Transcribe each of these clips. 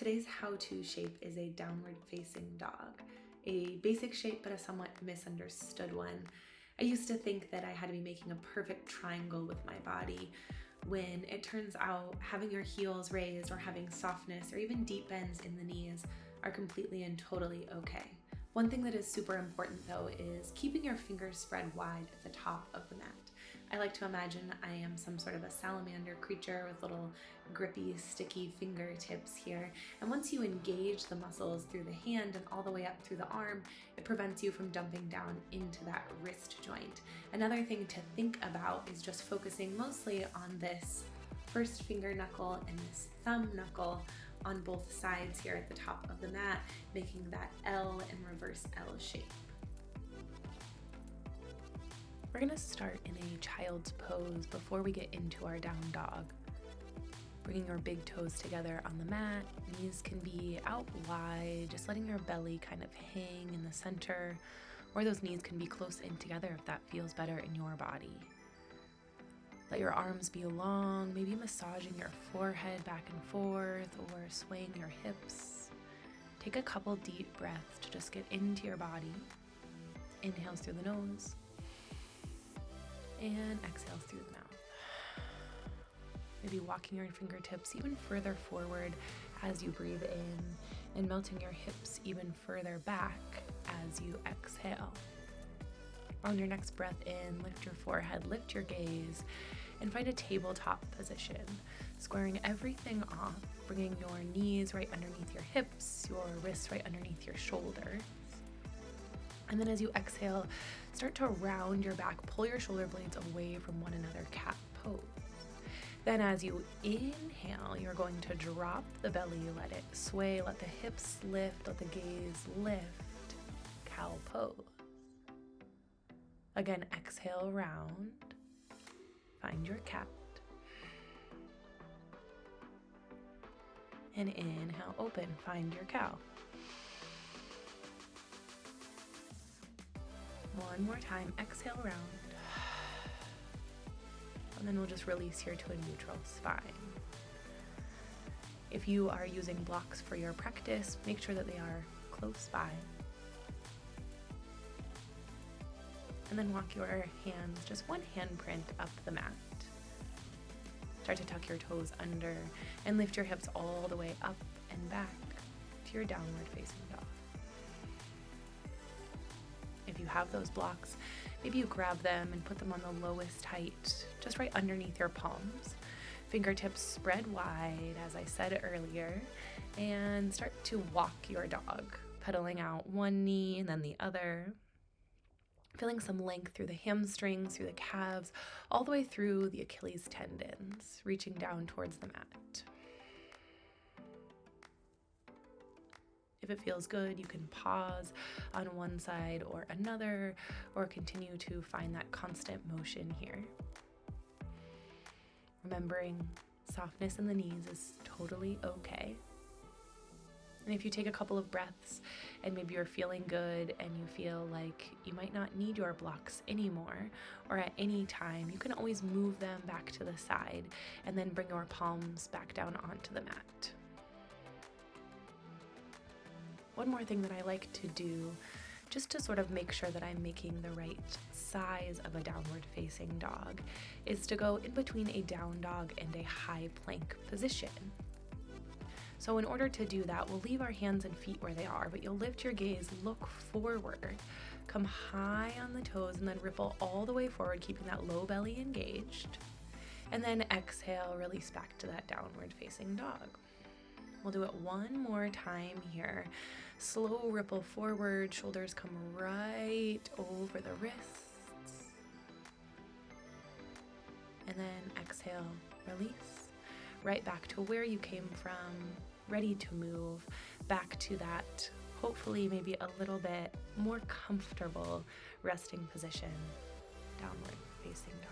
Today's how-to shape is a downward facing dog. A basic shape, but a somewhat misunderstood one. I used to think that I had to be making a perfect triangle with my body, when it turns out having your heels raised or having softness or even deep bends in the knees are completely and totally okay. One thing that is super important though is keeping your fingers spread wide at the top of the mat. I like to imagine I am some sort of a salamander creature with little grippy, sticky fingertips here. And once you engage the muscles through the hand and all the way up through the arm, it prevents you from dumping down into that wrist joint. Another thing to think about is just focusing mostly on this first finger knuckle and this thumb knuckle on both sides here at the top of the mat, making that L and reverse L shape. We're gonna start in a child's pose before we get into our down dog. Bringing your big toes together on the mat, knees can be out wide, just letting your belly kind of hang in the center, or those knees can be close in together if that feels better in your body. Let your arms be long, maybe massaging your forehead back and forth or swaying your hips. Take a couple deep breaths to just get into your body. Inhales through the nose and exhales through the mouth. Maybe walking your fingertips even further forward as you breathe in and melting your hips even further back as you exhale. On your next breath in, lift your forehead, lift your gaze, and find a tabletop position, squaring everything off, bringing your knees right underneath your hips, your wrists right underneath your shoulders. And then as you exhale, start to round your back, pull your shoulder blades away from one another, cat pose. Then as you inhale, you're going to drop the belly, let it sway, let the hips lift, let the gaze lift, cow pose. Again, exhale, round, find your cat. And inhale, open, find your cow. One more time, exhale, round. And then we'll just release here to a neutral spine. If you are using blocks for your practice, make sure that they are close by. And then walk your hands, just one handprint up the mat. Start to tuck your toes under and lift your hips all the way up and back to your downward facing dog. If you have those blocks, maybe you grab them and put them on the lowest height, just right underneath your palms. Fingertips spread wide, as I said earlier, and start to walk your dog, pedaling out one knee and then the other. Feeling some length through the hamstrings, through the calves, all the way through the Achilles tendons, reaching down towards the mat. If it feels good, you can pause on one side or another, or continue to find that constant motion here. Remembering softness in the knees is totally okay. And if you take a couple of breaths and maybe you're feeling good and you feel like you might not need your blocks anymore, or at any time, you can always move them back to the side and then bring your palms back down onto the mat. One more thing that I like to do, just to sort of make sure that I'm making the right size of a downward facing dog, is to go in between a down dog and a high plank position. So in order to do that, we'll leave our hands and feet where they are, but you'll lift your gaze, look forward, come high on the toes, and then ripple all the way forward, keeping that low belly engaged. And then exhale, release back to that downward facing dog. We'll do it one more time here. Slow ripple forward, shoulders come right over the wrists. And then exhale, release. Right back to where you came from, ready to move back to that, hopefully maybe a little bit more comfortable resting position, downward facing dog.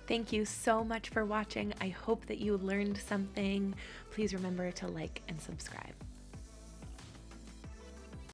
Thank you so much for watching. I hope that you learned something. Please remember to like and subscribe.